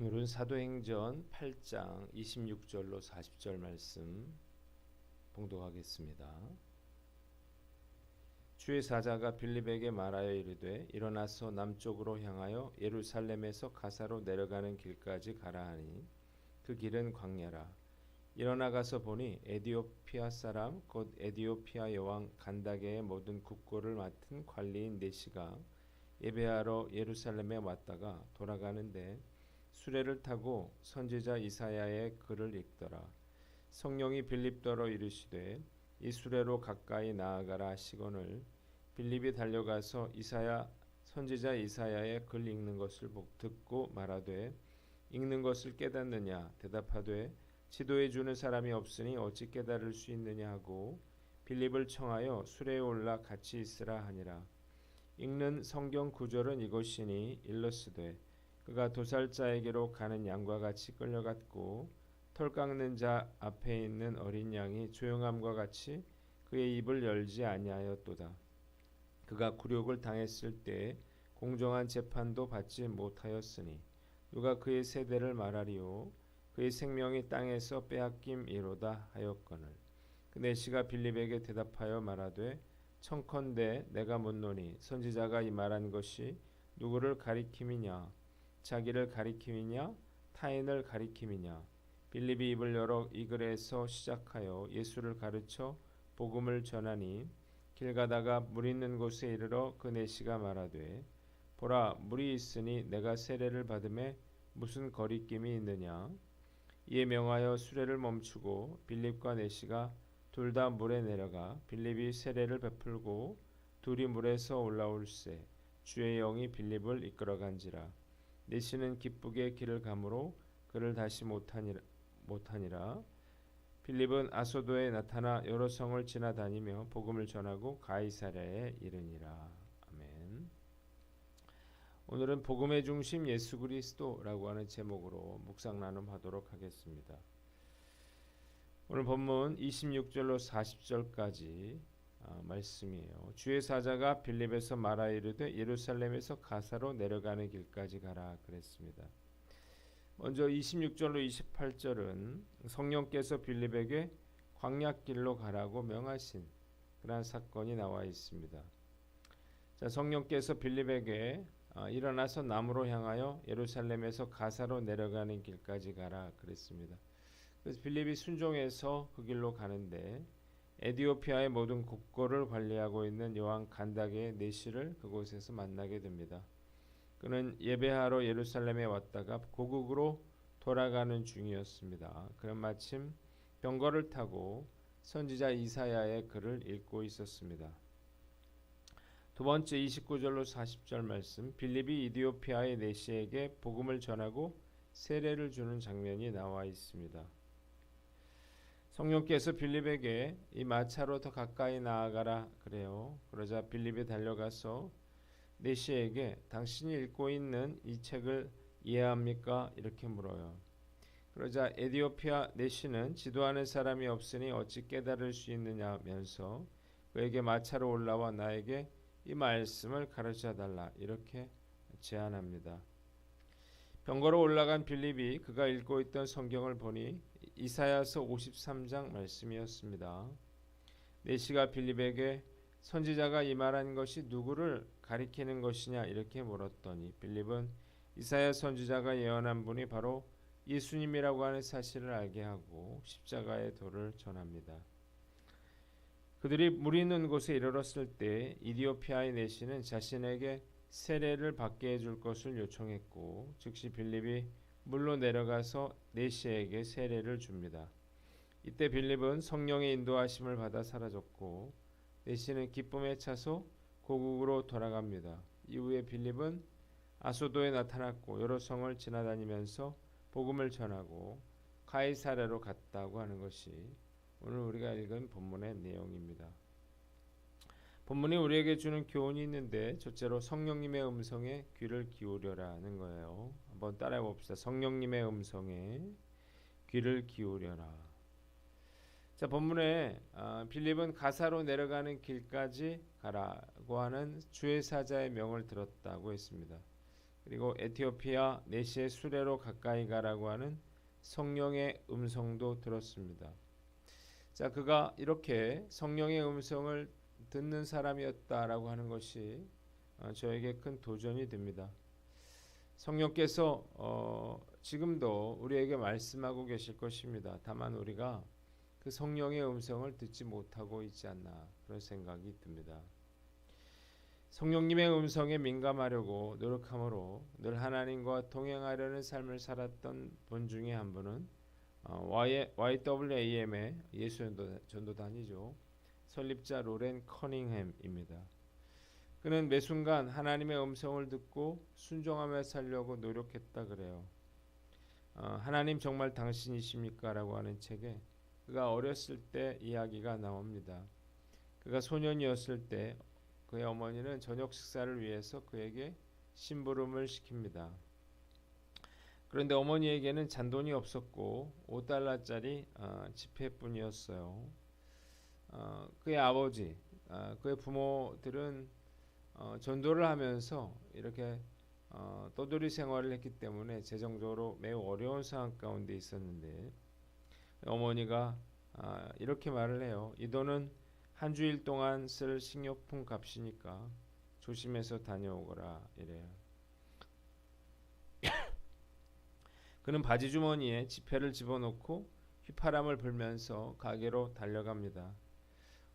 오늘은 사도행전 8장 26절로 40절 말씀 봉독하겠습니다. 주의 사자가 빌립에게 말하여 이르되 일어나서 남쪽으로 향하여 예루살렘에서 가사로 내려가는 길까지 가라 하니 그 길은 광야라. 일어나 가서 보니 에디오피아 사람 곧 에디오피아 여왕 간다게의 모든 국고를 맡은 관리인 네시가 예배하러 예루살렘에 왔다가 돌아가는데 수레를 타고 선지자 이사야의 글을 읽더라. 성령이 빌립더러 이르시되 이 수레로 가까이 나아가라 하시거늘 빌립이 달려가서 선지자 이사야의 글 읽는 것을 듣고 말하되 읽는 것을 깨닫느냐 대답하되 지도해 주는 사람이 없으니 어찌 깨달을 수 있느냐 하고 빌립을 청하여 수레에 올라 같이 있으라 하니라. 읽는 성경 구절은 이것이니 일러스되 그가 도살자에게로 가는 양과 같이 끌려갔고 털 깎는 자 앞에 있는 어린 양이 조용함과 같이 그의 입을 열지 아니하였도다. 그가 굴욕을 당했을 때 공정한 재판도 받지 못하였으니 누가 그의 세대를 말하리요. 그의 생명이 땅에서 빼앗김이로다 하였거늘. 그 네시가 빌립에게 대답하여 말하되 청컨대 내가 묻노니 선지자가 이 말한 것이 누구를 가리킴이냐 자기를 가리킴이냐 타인을 가리킴이냐. 빌립이 입을 열어 이 글에서 시작하여 예수를 가르쳐 복음을 전하니 길 가다가 물 있는 곳에 이르러 그 네시가 말하되 보라 물이 있으니 내가 세례를 받음에 무슨 거리낌이 있느냐. 이에 명하여 수레를 멈추고 빌립과 네시가 둘 다 물에 내려가 빌립이 세례를 베풀고 둘이 물에서 올라올세 주의 영이 빌립을 이끌어간지라. 네시는 기쁘게 길을 가므로 그를 다시 못하니라. 빌립은 아소도에 나타나 여러 성을 지나다니며 복음을 전하고 가이사랴에 이르니라. 아멘. 오늘은 복음의 중심 예수 그리스도라고 하는 제목으로 묵상 나눔하도록 하겠습니다. 오늘 본문 26절로 40절까지 말씀이에요. 주의 사자가 빌립에서 말하여 이르되 예루살렘에서 가사로 내려가는 길까지 가라 그랬습니다. 먼저 26절로 28절은 성령께서 빌립에게 광야길로 가라고 명하신 그러한 사건이 나와 있습니다. 자, 성령께서 빌립에게 일어나서 남으로 향하여 예루살렘에서 가사로 내려가는 길까지 가라 그랬습니다. 그래서 빌립이 순종해서 그 길로 가는데 에디오피아의 모든 국고를 관리하고 있는 여왕 간다게의 네시를 그곳에서 만나게 됩니다. 그는 예배하러 예루살렘에 왔다가 고국으로 돌아가는 중이었습니다. 그는 마침 병거를 타고 선지자 이사야의 글을 읽고 있었습니다. 두 번째 29절로 40절 말씀, 빌립이 이디오피아의 네시에게 복음을 전하고 세례를 주는 장면이 나와 있습니다. 성령께서 빌립에게 이 마차로 더 가까이 나아가라 그래요. 그러자 빌립이 달려가서 네시에게 당신이 읽고 있는 이 책을 이해합니까? 이렇게 물어요. 그러자 에디오피아 네시는 지도하는 사람이 없으니 어찌 깨달을 수 있느냐면서 그에게 마차로 올라와 나에게 이 말씀을 가르쳐 달라 이렇게 제안합니다. 병거로 올라간 빌립이 그가 읽고 있던 성경을 보니 이사야서 53장 말씀이었습니다. 네시가 빌립에게 선지자가 이 말한 것이 누구를 가리키는 것이냐 이렇게 물었더니 빌립은 이사야 선지자가 예언한 분이 바로 예수님이라고 하는 사실을 알게 하고 십자가의 도를 전합니다. 그들이 물 있는 곳에 이르렀을 때 이디오피아의 네시는 자신에게 세례를 받게 해줄 것을 요청했고 즉시 빌립이 물로 내려가서 네시에게 세례를 줍니다. 이때 빌립은 성령의 인도하심을 받아 사라졌고 네시는 기쁨에 차서 고국으로 돌아갑니다. 이후에 빌립은 아소도에 나타났고 여러 성을 지나다니면서 복음을 전하고 가이사랴로 갔다고 하는 것이 오늘 우리가 읽은 본문의 내용입니다. 본문이 우리에게 주는 교훈이 있는데 첫째로 성령님의 음성에 귀를 기울여라는 거예요. 한번 따라해 봅시다. 성령님의 음성에 귀를 기울여라. 자, 본문에 빌립은 가사로 내려가는 길까지 가라고 하는 주의 사자의 명을 들었다고 했습니다. 그리고 에티오피아 내시의 수레로 가까이 가라고 하는 성령의 음성도 들었습니다. 자, 그가 이렇게 성령의 음성을 듣는 사람이었다라고 하는 것이 저에게 큰 도전이 됩니다. 성령께서 지금도 우리에게 말씀하고 계실 것입니다. 다만 우리가 그 성령의 음성을 듣지 못하고 있지 않나 그런 생각이 듭니다. 성령님의 음성에 민감하려고 노력함으로 늘 하나님과 동행하려는 삶을 살았던 분 중에 한 분은 YWAM의 예수 전도단이죠. 설립자 로렌 커닝햄입니다. 그는 매 순간 하나님의 음성을 듣고 순종하며 살려고 노력했다 그래요. 하나님 정말 당신이십니까? 라고 하는 책에 그가 어렸을 때 이야기가 나옵니다. 그가 소년이었을 때 그의 어머니는 저녁 식사를 위해서 그에게 심부름을 시킵니다. 그런데 어머니에게는 잔돈이 없었고 5달러짜리 지폐뿐이었어요. 그의 아버지, 그의 부모들은 전도를 하면서 이렇게 떠돌이 생활을 했기 때문에 재정적으로 매우 어려운 상황 가운데 있었는데 어머니가 이렇게 말을 해요. 이 돈은 한 주일 동안 쓸 식료품 값이니까 조심해서 다녀오거라 이래요. 그는 바지 주머니에 지폐를 집어넣고 휘파람을 불면서 가게로 달려갑니다.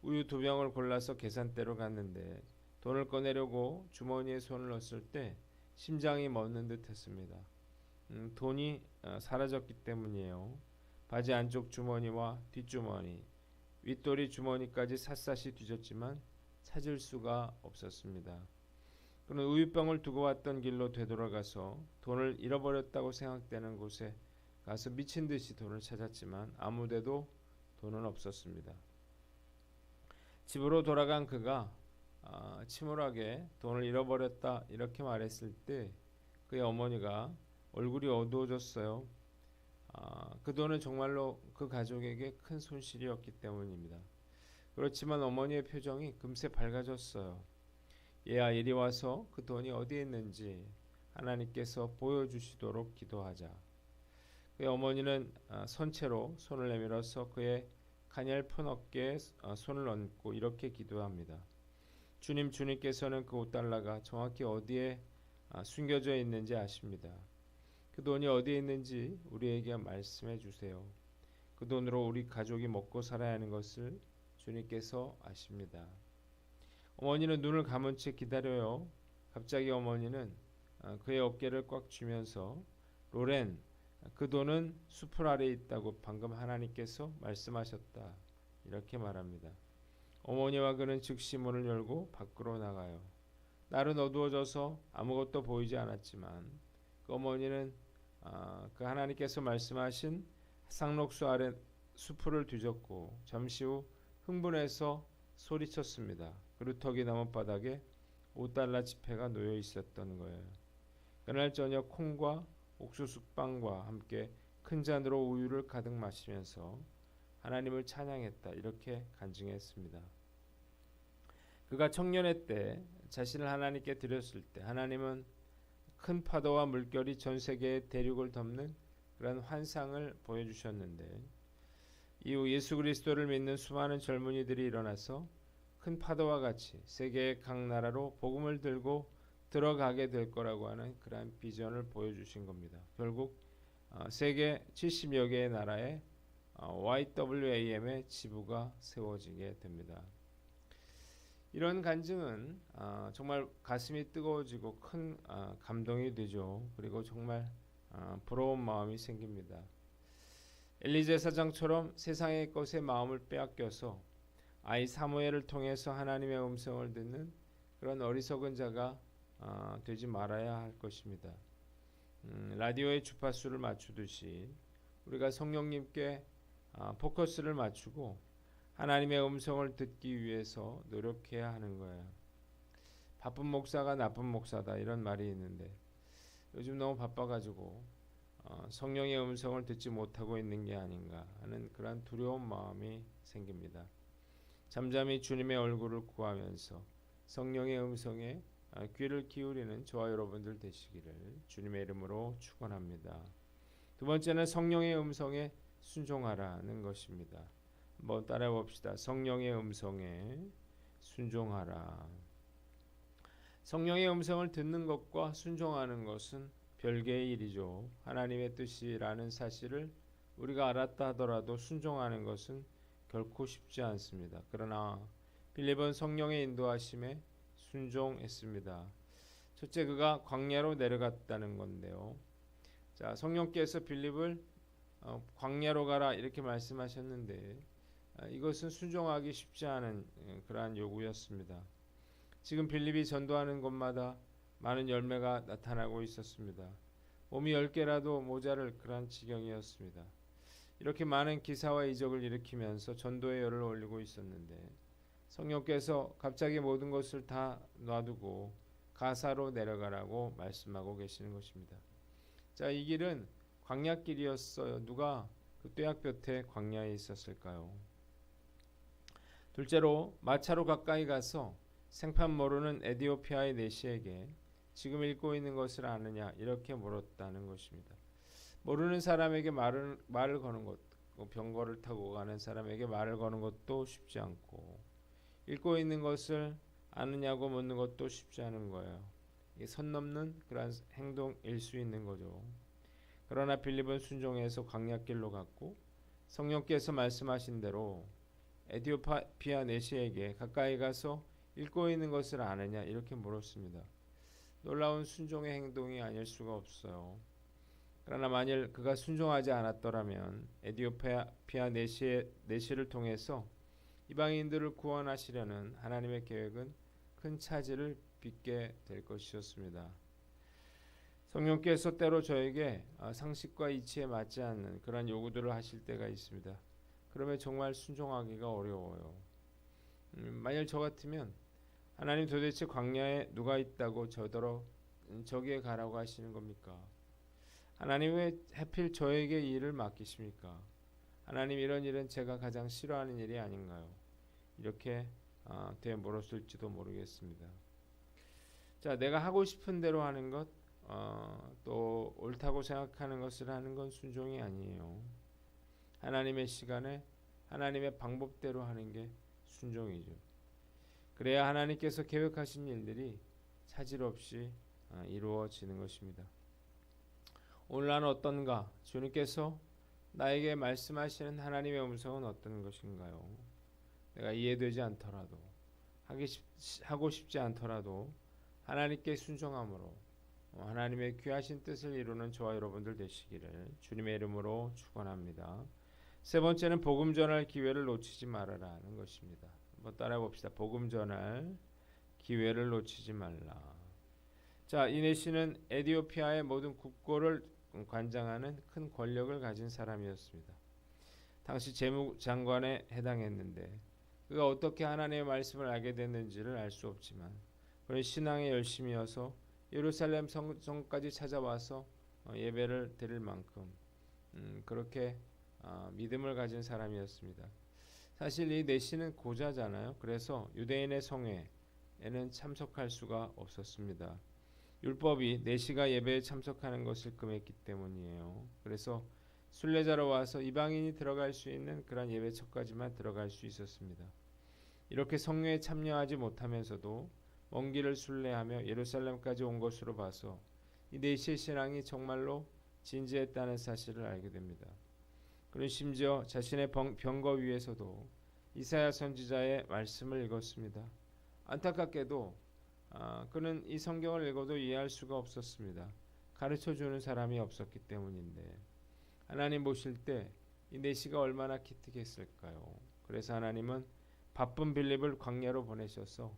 우유 2병을 골라서 계산대로 갔는데 돈을 꺼내려고 주머니에 손을 넣었을 때 심장이 멎는 듯 했습니다. 돈이 사라졌기 때문이에요. 바지 안쪽 주머니와 뒷주머니, 윗도리 주머니까지 샅샅이 뒤졌지만 찾을 수가 없었습니다. 그는 우유병을 두고 왔던 길로 되돌아가서 돈을 잃어버렸다고 생각되는 곳에 가서 미친 듯이 돈을 찾았지만 아무데도 돈은 없었습니다. 집으로 돌아간 그가 침울하게 돈을 잃어버렸다 이렇게 말했을 때 그의 어머니가 얼굴이 어두워졌어요. 그 돈은 정말로 그 가족에게 큰 손실이었기 때문입니다. 그렇지만 어머니의 표정이 금세 밝아졌어요. 얘야 이리 와서 그 돈이 어디에 있는지 하나님께서 보여주시도록 기도하자. 그의 어머니는 선체로 손을 내밀어서 그의 가냘픈 어깨에 손을 얹고 이렇게 기도합니다. 주님께서는 그 5달러가 정확히 어디에 숨겨져 있는지 아십니다. 그 돈이 어디에 있는지 우리에게 말씀해 주세요. 그 돈으로 우리 가족이 먹고 살아야 하는 것을 주님께서 아십니다. 어머니는 눈을 감은 채 기다려요. 갑자기 어머니는 그의 어깨를 꽉 쥐면서 로렌, 그 돈은 수풀 아래에 있다고 방금 하나님께서 말씀하셨다. 이렇게 말합니다. 어머니와 그는 즉시 문을 열고 밖으로 나가요. 날은 어두워져서 아무것도 보이지 않았지만 그 어머니는 그 하나님께서 말씀하신 상록수 아래 수풀을 뒤졌고 잠시 후 흥분해서 소리쳤습니다. 그루터기 나뭇바닥에 5달러 지폐가 놓여 있었던 거예요. 그날 저녁 콩과 옥수수빵과 함께 큰 잔으로 우유를 가득 마시면서 하나님을 찬양했다. 이렇게 간증했습니다. 그가 청년의 때 자신을 하나님께 드렸을 때 하나님은 큰 파도와 물결이 전 세계의 대륙을 덮는 그런 환상을 보여주셨는데 이후 예수 그리스도를 믿는 수많은 젊은이들이 일어나서 큰 파도와 같이 세계의 각 나라로 복음을 들고 들어가게 될 거라고 하는 그러한 비전을 보여주신 겁니다. 결국 세계 70여 개의 나라에 YWAM의 지부가 세워지게 됩니다. 이런 간증은 정말 가슴이 뜨거워지고 큰 감동이 되죠. 그리고 정말 부러운 마음이 생깁니다. 엘리제 사장처럼 세상의 것에 마음을 빼앗겨서 아이 사무엘을 통해서 하나님의 음성을 듣는 그런 어리석은 자가 되지 말아야 할 것입니다. 라디오의 주파수를 맞추듯이 우리가 성령님께 포커스를 맞추고 하나님의 음성을 듣기 위해서 노력해야 하는 거예요. 바쁜 목사가 나쁜 목사다 이런 말이 있는데 요즘 너무 바빠가지고 성령의 음성을 듣지 못하고 있는 게 아닌가 하는 그런 두려운 마음이 생깁니다. 잠잠히 주님의 얼굴을 구하면서 성령의 음성에 귀를 기울이는 저와 여러분들 되시기를 주님의 이름으로 축원합니다. 두 번째는 성령의 음성에 순종하라는 것입니다. 한번 따라해 봅시다. 성령의 음성에 순종하라. 성령의 음성을 듣는 것과 순종하는 것은 별개의 일이죠. 하나님의 뜻이라는 사실을 우리가 알았다 하더라도 순종하는 것은 결코 쉽지 않습니다. 그러나 빌립은 성령의 인도하심에 순종했습니다. 첫째, 그가 광야로 내려갔다는 건데요. 자, 성령께서 빌립을 광야로 가라 이렇게 말씀하셨는데 이것은 순종하기 쉽지 않은 그러한 요구였습니다. 지금 빌립이 전도하는 곳마다 많은 열매가 나타나고 있었습니다. 몸이 10개라도 모자랄 그러한 지경이었습니다. 이렇게 많은 기사와 이적을 일으키면서 전도의 열을 올리고 있었는데 성령께서 갑자기 모든 것을 다 놔두고 가사로 내려가라고 말씀하고 계시는 것입니다. 자, 이 길은 광야길이었어요. 누가 그 뙤약볕에 광야에 있었을까요? 둘째로 마차로 가까이 가서 생판 모르는 에디오피아의 내시에게 지금 읽고 있는 것을 아느냐 이렇게 물었다는 것입니다. 모르는 사람에게 말을 거는 것, 병거를 타고 가는 사람에게 말을 거는 것도 쉽지 않고 읽고 있는 것을 아느냐고 묻는 것도 쉽지 않은 거예요. 이게 선 넘는 그런 행동일 수 있는 거죠. 그러나 빌립은 순종해서 광야길로 갔고 성령께서 말씀하신 대로 에디오피아 내시에게 가까이 가서 읽고 있는 것을 아느냐 이렇게 물었습니다. 놀라운 순종의 행동이 아닐 수가 없어요. 그러나 만일 그가 순종하지 않았더라면 에디오피아 내시를 통해서 이방인들을 구원하시려는 하나님의 계획은 큰 차질을 빚게 될 것이었습니다. 성령께서 때로 저에게 상식과 이치에 맞지 않는 그런 요구들을 하실 때가 있습니다. 그러면 정말 순종하기가 어려워요. 만일 저 같으면 하나님 도대체 광야에 누가 있다고 저기에 가라고 하시는 겁니까? 하나님 왜 하필 저에게 이 일을 맡기십니까? 하나님 이런 일은 제가 가장 싫어하는 일이 아닌가요? 이렇게 되물었을지도 모르겠습니다. 자, 내가 하고 싶은 대로 하는 것, 또 옳다고 생각하는 것을 하는 건 순종이 아니에요. 하나님의 시간에 하나님의 방법대로 하는 게 순종이죠. 그래야 하나님께서 계획하신 일들이 차질 없이 이루어지는 것입니다. 오늘 나는 어떤가? 주님께서 나에게 말씀하시는 하나님의 음성은 어떤 것인가요? 내가 이해되지 않더라도 하고 싶지 않더라도 하나님께 순종함으로 하나님의 귀하신 뜻을 이루는 저와 여러분들 되시기를 주님의 이름으로 축원합니다. 세 번째는 복음 전할 기회를 놓치지 말아라는 것입니다. 한번 따라해 봅시다. 복음 전할 기회를 놓치지 말라. 자, 이 내시는 에디오피아의 모든 국고를 관장하는 큰 권력을 가진 사람이었습니다. 당시 재무장관에 해당했는데 그가 어떻게 하나님의 말씀을 알게 됐는지를 알 수 없지만 그는 신앙에 열심이어서 예루살렘 성까지 찾아와서 예배를 드릴 만큼 그렇게 믿음을 가진 사람이었습니다. 사실 이 내시는 고자잖아요. 그래서 유대인의 성회에는 참석할 수가 없었습니다. 율법이 내시가 예배에 참석하는 것을 금했기 때문이에요. 그래서 순례자로 와서 이방인이 들어갈 수 있는 그런 예배처까지만 들어갈 수 있었습니다. 이렇게 성회에 참여하지 못하면서도 먼 길을 순례하며 예루살렘까지 온 것으로 봐서 이 내시의 신앙이 정말로 진지했다는 사실을 알게 됩니다. 그는 심지어 자신의 병거 위에서도 이사야 선지자의 말씀을 읽었습니다. 안타깝게도 그는 이 성경을 읽어도 이해할 수가 없었습니다. 가르쳐주는 사람이 없었기 때문인데 하나님 보실 때 이 내시가 얼마나 기특했을까요? 그래서 하나님은 바쁜 빌립을 광야로 보내셔서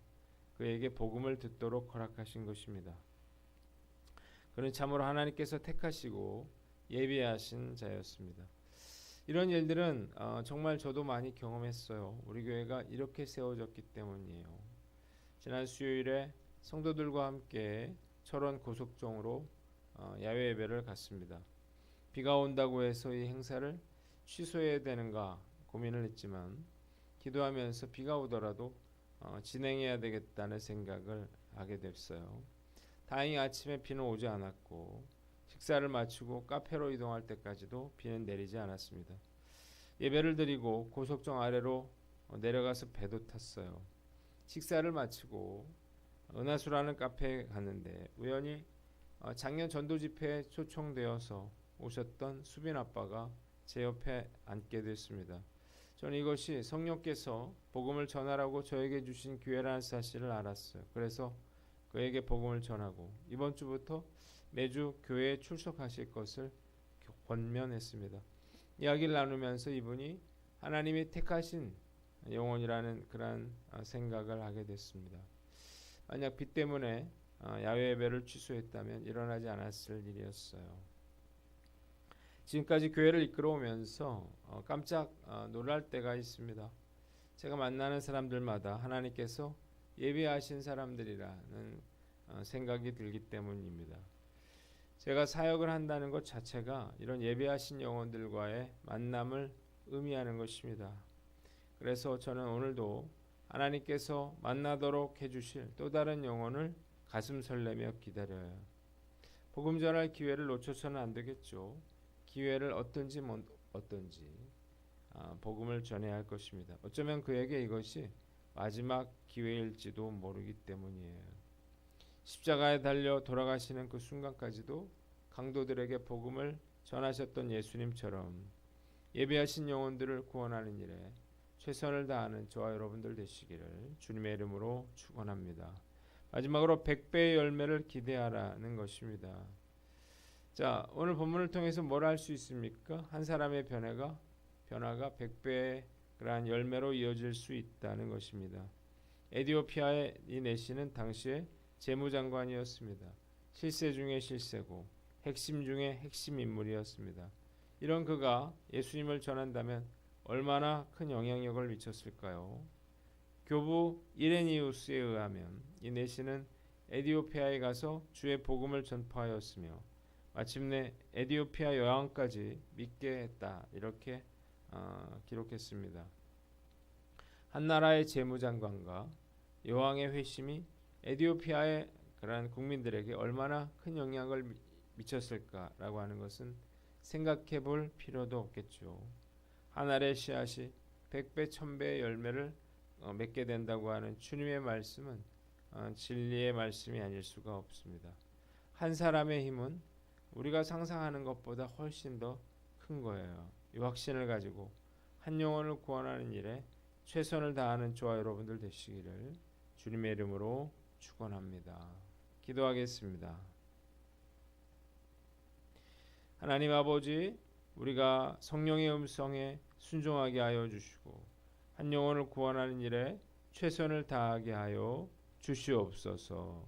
그에게 복음을 듣도록 허락하신 것입니다. 그는 참으로 하나님께서 택하시고 예비하신 자였습니다. 이런 일들은 정말 저도 많이 경험했어요. 우리 교회가 이렇게 세워졌기 때문이에요. 지난 수요일에 성도들과 함께 철원 고속정으로 야외 예배를 갔습니다. 비가 온다고 해서 이 행사를 취소해야 되는가 고민을 했지만 기도하면서 비가 오더라도 진행해야 되겠다는 생각을 하게 됐어요. 다행히 아침에 비는 오지 않았고 식사를 마치고 카페로 이동할 때까지도 비는 내리지 않았습니다. 예배를 드리고 고속정 아래로 내려가서 배도 탔어요. 식사를 마치고 은하수라는 카페에 갔는데 우연히 작년 전도 집회에 초청되어서 오셨던 수빈 아빠가 제 옆에 앉게 됐습니다. 저는 이것이 성령께서 복음을 전하라고 저에게 주신 기회라는 사실을 알았어요. 그래서 그에게 복음을 전하고 이번 주부터 매주 교회에 출석하실 것을 권면했습니다. 이야기를 나누면서 이분이 하나님이 택하신 영혼이라는 그런 생각을 하게 됐습니다. 만약 비 때문에 야외 예배를 취소했다면 일어나지 않았을 일이었어요. 지금까지 교회를 이끌어오면서 깜짝 놀랄 때가 있습니다. 제가 만나는 사람들마다 하나님께서 예비하신 사람들이라는 생각이 들기 때문입니다. 제가 사역을 한다는 것 자체가 이런 예비하신 영혼들과의 만남을 의미하는 것입니다. 그래서 저는 오늘도 하나님께서 만나도록 해주실 또 다른 영혼을 가슴 설레며 기다려요. 복음 전할 기회를 놓쳐서는 안 되겠죠. 기회를 얻든지 얻든지 복음을 전해야 할 것입니다. 어쩌면 그에게 이것이 마지막 기회일지도 모르기 때문이에요. 십자가에 달려 돌아가시는 그 순간까지도 강도들에게 복음을 전하셨던 예수님처럼 예비하신 영혼들을 구원하는 일에 최선을 다하는 저와 여러분들 되시기를 주님의 이름으로 축원합니다. 마지막으로 100배의 열매를 기대하라는 것입니다. 자, 오늘 본문을 통해서 뭘 할 수 있습니까? 한 사람의 변화가 100배의 그러한 열매로 이어질 수 있다는 것입니다. 에디오피아의 이 내시는 당시에 재무장관이었습니다. 실세 중에 실세고 핵심 중에 핵심 인물이었습니다. 이런 그가 예수님을 전한다면 얼마나 큰 영향력을 미쳤을까요? 교부 이레니우스에 의하면 이 내시는 에디오피아에 가서 주의 복음을 전파하였으며 마침내 에디오피아 여왕까지 믿게 했다. 이렇게 기록했습니다. 한 나라의 재무장관과 여왕의 회심이 에디오피아의 그러한 국민들에게 얼마나 큰 영향을 미쳤을까라고 하는 것은 생각해 볼 필요도 없겠죠. 한 알의 씨앗이 100배, 1000배의 열매를 맺게 된다고 하는 주님의 말씀은 진리의 말씀이 아닐 수가 없습니다. 한 사람의 힘은 우리가 상상하는 것보다 훨씬 더 큰 거예요. 이 확신을 가지고 한 영혼을 구원하는 일에 최선을 다하는 저와 여러분들 되시기를 주님의 이름으로 축원합니다. 기도하겠습니다. 하나님 아버지, 우리가 성령의 음성에 순종하게 하여 주시고 한 영혼을 구원하는 일에 최선을 다하게 하여 주시옵소서.